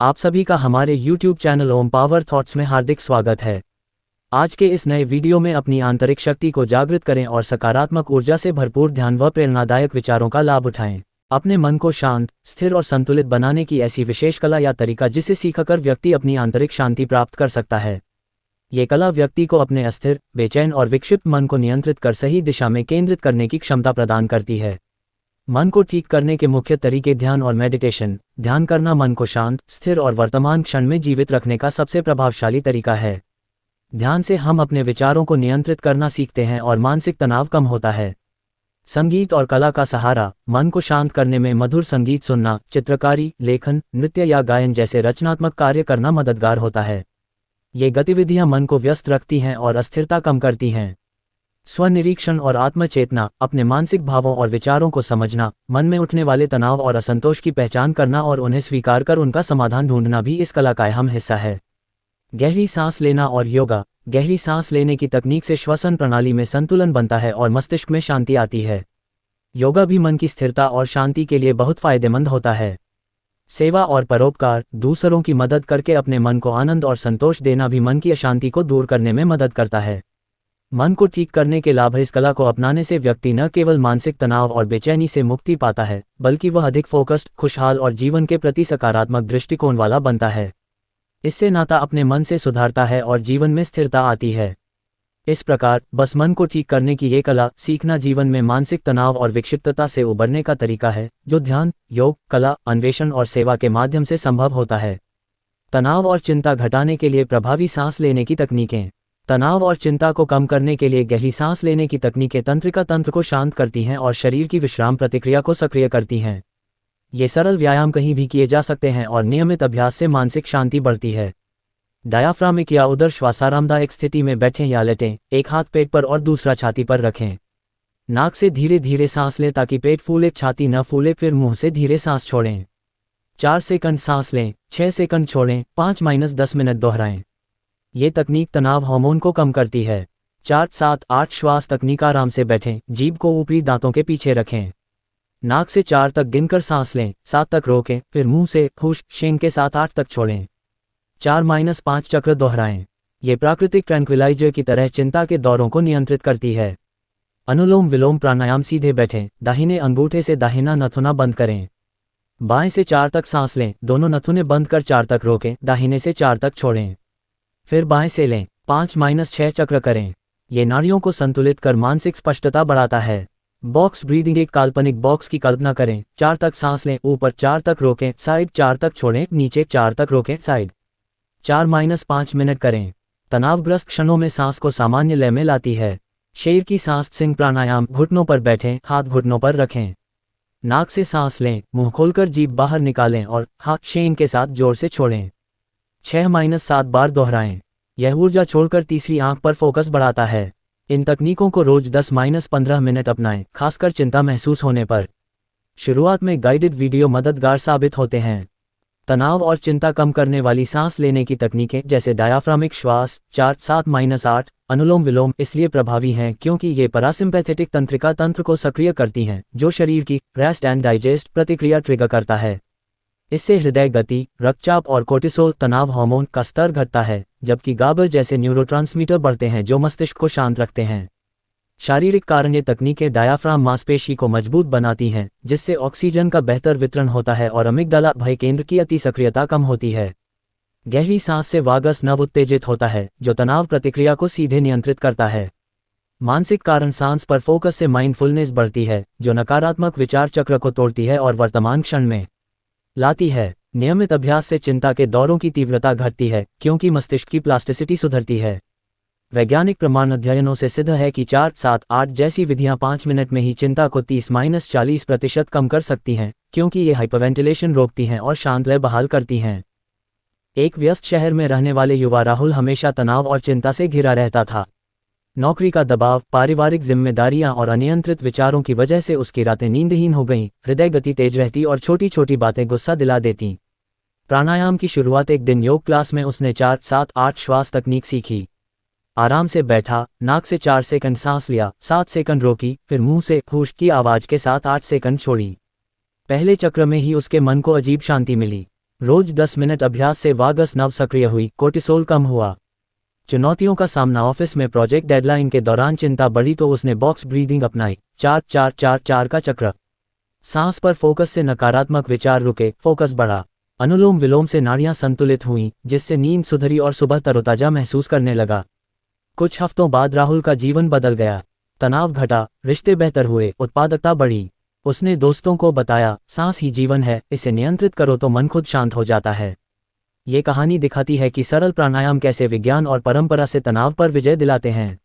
आप सभी का हमारे YouTube चैनल ओम पावर थॉट्स में हार्दिक स्वागत है। आज के इस नए वीडियो में अपनी आंतरिक शक्ति को जागृत करें और सकारात्मक ऊर्जा से भरपूर ध्यान व प्रेरणादायक विचारों का लाभ उठाएं। अपने मन को शांत, स्थिर और संतुलित बनाने की ऐसी विशेष कला या तरीका जिसे सीखकर व्यक्ति अपनी आंतरिक शांति प्राप्त कर सकता है। ये कला व्यक्ति को अपने अस्थिर, बेचैन और विक्षिप्त मन को नियंत्रित कर सही दिशा में केंद्रित करने की क्षमता प्रदान करती है। मन को ठीक करने के मुख्य तरीके ध्यान और मेडिटेशन। ध्यान करना मन को शांत, स्थिर और वर्तमान क्षण में जीवित रखने का सबसे प्रभावशाली तरीका है। ध्यान से हम अपने विचारों को नियंत्रित करना सीखते हैं और मानसिक तनाव कम होता है। संगीत और कला का सहारा। मन को शांत करने में मधुर संगीत सुनना, चित्रकारी, लेखन, नृत्य या गायन जैसे रचनात्मक कार्य करना मददगार होता है। ये गतिविधियां मन को व्यस्त रखती हैं और अस्थिरता कम करती हैं। स्वनिरीक्षण और आत्मचेतना। अपने मानसिक भावों और विचारों को समझना, मन में उठने वाले तनाव और असंतोष की पहचान करना और उन्हें स्वीकार कर उनका समाधान ढूंढना भी इस कला का अहम हिस्सा है। गहरी सांस लेना और योगा। गहरी सांस लेने की तकनीक से श्वसन प्रणाली में संतुलन बनता है और मस्तिष्क में शांति आती है। योगा भी मन की स्थिरता और शांति के लिए बहुत फायदेमंद होता है। सेवा और परोपकार। दूसरों की मदद करके अपने मन को आनंद और संतोष देना भी मन की अशांति को दूर करने में मदद करता है। मन को ठीक करने के लाभ। इस कला को अपनाने से व्यक्ति न केवल मानसिक तनाव और बेचैनी से मुक्ति पाता है, बल्कि वह अधिक फोकस्ड, खुशहाल और जीवन के प्रति सकारात्मक दृष्टिकोण वाला बनता है। इससे नाता अपने मन से सुधारता है और जीवन में स्थिरता आती है। इस प्रकार बस मन को ठीक करने की ये कला सीखना जीवन में मानसिक तनाव और विक्षिप्तता से उबरने का तरीका है, जो ध्यान, योग, कला, अन्वेषण और सेवा के माध्यम से संभव होता है। तनाव और चिंता घटाने के लिए प्रभावी सांस लेने की तकनीकें। तनाव और चिंता को कम करने के लिए गहरी सांस लेने की तकनीकें तंत्रिका तंत्र को शांत करती हैं और शरीर की विश्राम प्रतिक्रिया को सक्रिय करती हैं। ये सरल व्यायाम कहीं भी किए जा सकते हैं और नियमित अभ्यास से मानसिक शांति बढ़ती है। डायाफ्रामिक या उदर श्वास। आरामदायक स्थिति में बैठें या लेटें, एक हाथ पेट पर और दूसरा छाती पर रखें। नाक से धीरे धीरे सांस लें ताकि पेट फूले, छाती न फूले। फिर मुंह से धीरे सांस छोड़ें। 4 सेकंड सांस लें, 6 सेकंड छोड़ें, 5-10 मिनट दोहराएं। ये तकनीक तनाव हार्मोन को कम करती है। 4-7-8 श्वास तकनीक। आराम से बैठें, जीभ को ऊपरी दांतों के पीछे रखें। नाक से 4 तक गिनकर सांस लें, 7 तक रोकें, फिर मुंह से हुश शेंग के साथ 8 तक छोड़ें। 4-5 चक्र दोहराएं। ये प्राकृतिक ट्रैंक्विलाइजर की तरह चिंता के दौरों को नियंत्रित करती है। अनुलोम विलोम प्राणायाम। सीधे बैठें, दाहिने अंगूठे से दाहिना नथुना बंद करें। बाएं से 4 तक सांस लें, दोनों नथुने बंद कर 4 तक रोकें, दाहिने से 4 तक छोड़ें। फिर बाएं से लें, 5-6 चक्र करें। ये नाड़ियों को संतुलित कर मानसिक स्पष्टता बढ़ाता है। Box breathing. एक काल्पनिक बॉक्स की कल्पना करें। 4 तक सांस लें, ऊपर 4 तक रोकें, साइड 4 तक छोड़ें, नीचे 4 तक रोकें, साइड 4-5 मिनट करें। तनावग्रस्त क्षणों में सांस को सामान्य लय में लाती है। शेर की सांस सिंह प्राणायाम। घुटनों पर बैठें, हाथ घुटनों पर रखें। नाक से सांस लें, मुंह खोलकर जीभ बाहर निकालें और हाथ शेंग के साथ जोर से छोड़ें। 6-7 बार दोहराएं। यह ऊर्जा छोड़कर तीसरी आंख पर फोकस बढ़ाता है। इन तकनीकों को रोज 10-15 मिनट अपनाएं, खासकर चिंता महसूस होने पर। शुरुआत में गाइडेड वीडियो मददगार साबित होते हैं। तनाव और चिंता कम करने वाली सांस लेने की तकनीकें जैसे डायाफ्रामिक श्वास 4-7-8, अनुलोम विलोम इसलिए प्रभावी हैं क्योंकि ये पैरासिम्पैथेटिक तंत्रिका तंत्र को सक्रिय करती हैं, जो शरीर की रेस्ट एंड डाइजेस्ट प्रतिक्रिया ट्रिगर करता है। इससे हृदय गति, रक्तचाप और कोर्टिसोल तनाव हार्मोन का स्तर घटता है, जबकि गाबा जैसे न्यूरोट्रांसमीटर बढ़ते हैं जो मस्तिष्क को शांत रखते हैं। शारीरिक कारण। ये तकनीकें डायाफ्राम मांसपेशी को मजबूत बनाती हैं, जिससे ऑक्सीजन का बेहतर वितरण होता है और अमिगडाला भय केंद्र की अति सक्रियता कम होती है। गहरी सांस से वागस नर्व उत्तेजित होता है, जो तनाव प्रतिक्रिया को सीधे नियंत्रित करता है। मानसिक कारण। सांस पर फोकस से माइंडफुलनेस बढ़ती है, जो नकारात्मक विचार चक्र को तोड़ती है और वर्तमान क्षण में लाती है। नियमित अभ्यास से चिंता के दौरों की तीव्रता घटती है, क्योंकि मस्तिष्क की प्लास्टिसिटी सुधरती है। वैज्ञानिक प्रमाण अध्ययनों से सिद्ध है कि 4-7-8 जैसी विधियां 5 मिनट में ही चिंता को 30-40% कम कर सकती हैं, क्योंकि ये हाइपरवेंटिलेशन रोकती हैं और शांत लय बहाल करती हैं। एक व्यस्त शहर में रहने वाले युवा राहुल हमेशा तनाव और चिंता से घिरा रहता था। नौकरी का दबाव, पारिवारिक जिम्मेदारियां और अनियंत्रित विचारों की वजह से उसकी रातें नींदहीन हो गईं, हृदय गति तेज रहती और छोटी छोटी बातें गुस्सा दिला देती। प्राणायाम की शुरुआत। एक दिन योग क्लास में उसने 4-7-8 श्वास तकनीक सीखी। आराम से बैठा, नाक से 4 सेकंड सांस लिया, 7 सेकंड रोकी, फिर मुंह से हुश की आवाज के साथ 8 सेकंड छोड़ी। पहले चक्र में ही उसके मन को अजीब शांति मिली। रोज 10 मिनट अभ्यास से वागस नर्व सक्रिय हुई, कोर्टिसोल कम हुआ। चुनौतियों का सामना। ऑफिस में प्रोजेक्ट डेडलाइन के दौरान चिंता बढ़ी तो उसने बॉक्स ब्रीदिंग अपनाई, 4-4-4-4 का चक्र। सांस पर फोकस से नकारात्मक विचार रुके, फोकस बढ़ा। अनुलोम विलोम से नाड़ियां संतुलित हुईं, जिससे नींद सुधरी और सुबह तरोताजा महसूस करने लगा। कुछ हफ्तों बाद राहुल का जीवन बदल गया। तनाव घटा, रिश्ते बेहतर हुए, उत्पादकता बढ़ी। उसने दोस्तों को बताया, सांस ही जीवन है, इसे नियंत्रित करो तो मन खुद शांत हो जाता है। ये कहानी दिखाती है कि सरल प्राणायाम कैसे विज्ञान और परंपरा से तनाव पर विजय दिलाते हैं।